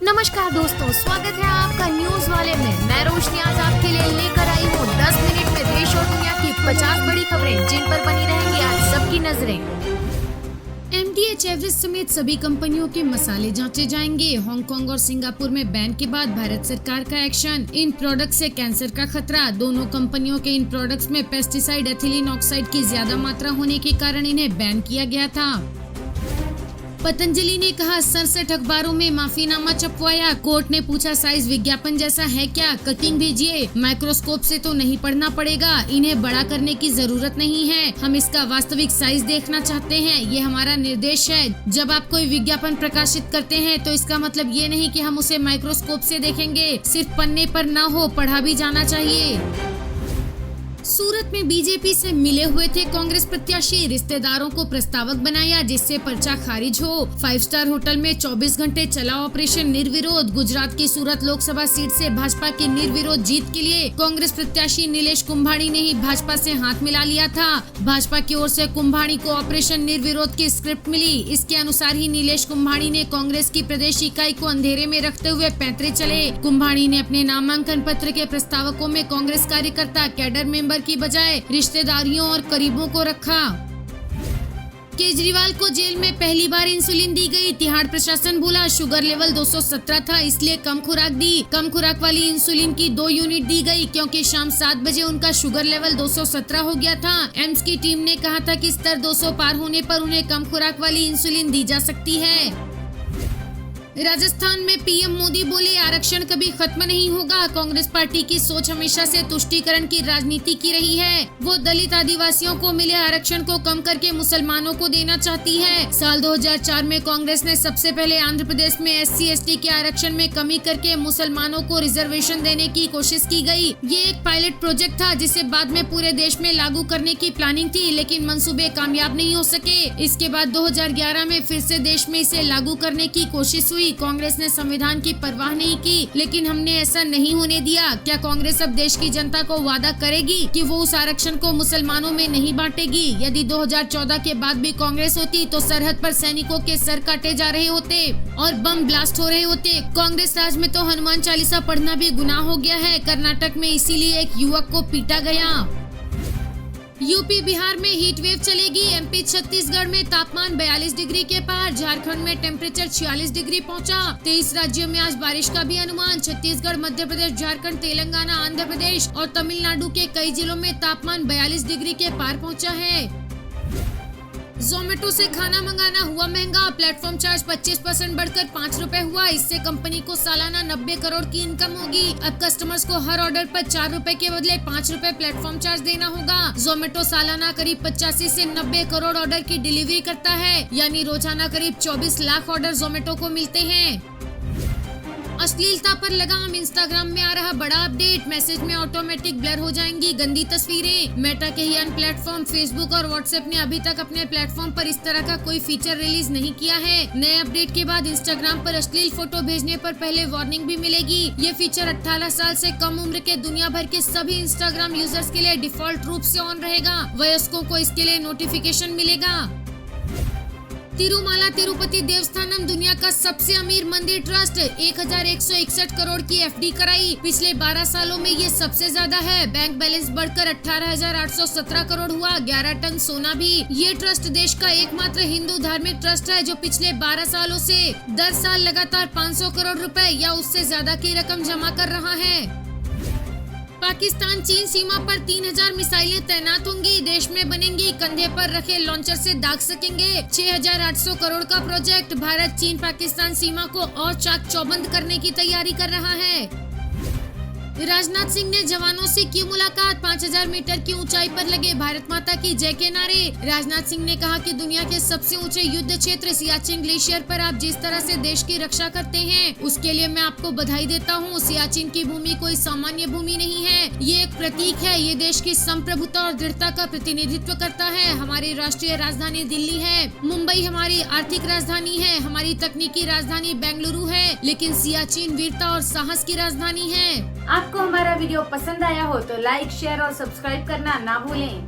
नमस्कार दोस्तों, स्वागत है आपका न्यूज वाले में। मैं रोशनी आज आपके लिए लेकर आई हूँ 10 मिनट में देश और दुनिया की 50 बड़ी खबरें जिन पर बनी रहेंगी आज सबकी नजरें। MDH एवरेस्ट समेत सभी कंपनियों के मसाले जांचे जाएंगे। हांगकांग और सिंगापुर में बैन के बाद भारत सरकार का एक्शन। इन प्रोडक्ट से कैंसर का खतरा। दोनों कंपनियों के इन प्रोडक्ट्स में पेस्टिसाइड एथिलीन ऑक्साइड की ज्यादा मात्रा होने के कारण इन्हें बैन किया गया था। पतंजलि ने कहा 67 अखबारों में माफीनामा छपवाया। कोर्ट ने पूछा साइज विज्ञापन जैसा है क्या, कटिंग भेजिए। माइक्रोस्कोप से तो नहीं पढ़ना पड़ेगा, इन्हें बड़ा करने की जरूरत नहीं है, हम इसका वास्तविक साइज देखना चाहते हैं, ये हमारा निर्देश है। जब आप कोई विज्ञापन प्रकाशित करते हैं तो इसका मतलब ये नहीं कि हम उसे माइक्रोस्कोप से देखेंगे, सिर्फ पन्ने पर न हो, पढ़ा भी जाना चाहिए। सूरत में बीजेपी से मिले हुए थे कांग्रेस प्रत्याशी, रिश्तेदारों को प्रस्तावक बनाया जिससे पर्चा खारिज हो। 5 स्टार होटल में 24 घंटे चला ऑपरेशन निर्विरोध। गुजरात की सूरत लोकसभा सीट से भाजपा की निर्विरोध जीत के लिए कांग्रेस प्रत्याशी नीलेश कुंभाणी ने ही भाजपा से हाथ मिला लिया था। भाजपा की ओर से कुंभाणी को ऑपरेशन निर्विरोध की स्क्रिप्ट मिली। इसके अनुसार ही नीलेश कुंभाणी ने कांग्रेस की प्रदेश इकाई को अंधेरे में रखते हुए पैंतरे चले। कुंभाणी ने अपने नामांकन पत्र के प्रस्तावकों में कांग्रेस कार्यकर्ता, कैडर मेंबर की बजाय रिश्तेदारियों और करीबों को रखा। केजरीवाल को जेल में पहली बार इंसुलिन दी गई। तिहाड़ प्रशासन बोला शुगर लेवल 217 था, इसलिए कम खुराक दी। कम खुराक वाली इंसुलिन की 2 यूनिट दी गई क्योंकि शाम 7 बजे उनका शुगर लेवल 217 हो गया था। एम्स की टीम ने कहा था कि स्तर 200 पार होने पर उन्हें कम खुराक वाली इंसुलिन दी जा सकती है। राजस्थान में पीएम मोदी बोले आरक्षण कभी खत्म नहीं होगा। कांग्रेस पार्टी की सोच हमेशा से तुष्टीकरण की राजनीति की रही है। वो दलित आदिवासियों को मिले आरक्षण को कम करके मुसलमानों को देना चाहती है। साल 2004 में कांग्रेस ने सबसे पहले आंध्र प्रदेश में SC/ST के आरक्षण में कमी करके मुसलमानों को रिजर्वेशन देने की कोशिश की गई। ये एक पायलट प्रोजेक्ट था जिसे बाद में पूरे देश में लागू करने की प्लानिंग थी, लेकिन मंसूबे कामयाब नहीं हो सके। इसके बाद 2011 में फिर से देश में इसे लागू करने की कोशिश हुई। कांग्रेस ने संविधान की परवाह नहीं की, लेकिन हमने ऐसा नहीं होने दिया। क्या कांग्रेस अब देश की जनता को वादा करेगी कि वो उस आरक्षण को मुसलमानों में नहीं बांटेगी? यदि 2014 के बाद भी कांग्रेस होती तो सरहद पर सैनिकों के सर काटे जा रहे होते और बम ब्लास्ट हो रहे होते। कांग्रेस राज में तो हनुमान चालीसा पढ़ना भी गुनाह हो गया है। कर्नाटक में इसीलिए एक युवक को पीटा गया। यूपी बिहार में हीट वेव चलेगी। MP छत्तीसगढ़ में तापमान 42 डिग्री के पार। झारखंड में टेम्परेचर 46 डिग्री पहुंचा। 23 राज्यों में आज बारिश का भी अनुमान। छत्तीसगढ़, मध्य प्रदेश, झारखंड, तेलंगाना, आंध्र प्रदेश और तमिलनाडु के कई जिलों में तापमान 42 डिग्री के पार पहुंचा है। जोमेटो से खाना मंगाना हुआ महंगा। प्लेटफॉर्म चार्ज 25% बढ़कर 5 रुपए हुआ। इससे कंपनी को सालाना 90 करोड़ की इनकम होगी। अब कस्टमर्स को हर ऑर्डर पर 4 रुपए के बदले 5 रुपए प्लेटफॉर्म चार्ज देना होगा। जोमेटो सालाना करीब 85 से 90 करोड़ ऑर्डर की डिलीवरी करता है, यानी रोजाना करीब 24 लाख ऑर्डर जोमेटो को मिलते हैं। अश्लीलता पर लगाम। इंस्टाग्राम में आ रहा बड़ा अपडेट। मैसेज में ऑटोमेटिक ब्लर हो जाएंगी गंदी तस्वीरें। मेटा के ही अन्य प्लेटफॉर्म फेसबुक और व्हाट्सएप ने अभी तक अपने प्लेटफॉर्म पर इस तरह का कोई फीचर रिलीज नहीं किया है। नए अपडेट के बाद इंस्टाग्राम पर अश्लील फोटो भेजने पर पहले वार्निंग भी मिलेगी। ये फीचर 18 साल से कम उम्र के दुनिया भर के सभी इंस्टाग्राम यूजर्स के लिए डिफॉल्ट रूप से ऑन रहेगा। वयस्कों को इसके लिए नोटिफिकेशन मिलेगा। तिरुमाला तिरुपति देवस्थानम दुनिया का सबसे अमीर मंदिर ट्रस्ट 1161 करोड़ की FD कराई। पिछले 12 सालों में ये सबसे ज्यादा है। बैंक बैलेंस बढ़कर 18,817 करोड़ हुआ। 11 टन सोना भी। ये ट्रस्ट देश का एकमात्र हिंदू धार्मिक ट्रस्ट है जो पिछले 12 सालों से दर साल लगातार 500 करोड़ रुपए या उससे ज्यादा की रकम जमा कर रहा है। पाकिस्तान चीन सीमा पर 3000 मिसाइलें तैनात होंगी। देश में बनेंगी, कंधे पर रखे लॉन्चर से दाग सकेंगे। 6800 करोड़ का प्रोजेक्ट। भारत चीन पाकिस्तान सीमा को और चाक चौबंद करने की तैयारी कर रहा है। राजनाथ सिंह ने जवानों से की मुलाकात। 5000 मीटर की ऊंचाई पर लगे भारत माता की जय के नारे। राजनाथ सिंह ने कहा कि दुनिया के सबसे ऊंचे युद्ध क्षेत्र सियाचिन ग्लेशियर पर आप जिस तरह से देश की रक्षा करते हैं उसके लिए मैं आपको बधाई देता हूं। सियाचिन की भूमि कोई सामान्य भूमि नहीं है, ये एक प्रतीक है। ये देश की संप्रभुता और दृढ़ता का प्रतिनिधित्व करता है। हमारी राष्ट्रीय राजधानी दिल्ली है, मुंबई हमारी आर्थिक राजधानी है, हमारी तकनीकी राजधानी बेंगलुरु है, लेकिन सियाचिन वीरता और साहस की राजधानी है। आपको हमारा वीडियो पसंद आया हो तो लाइक, शेयर और सब्सक्राइब करना ना भूलें।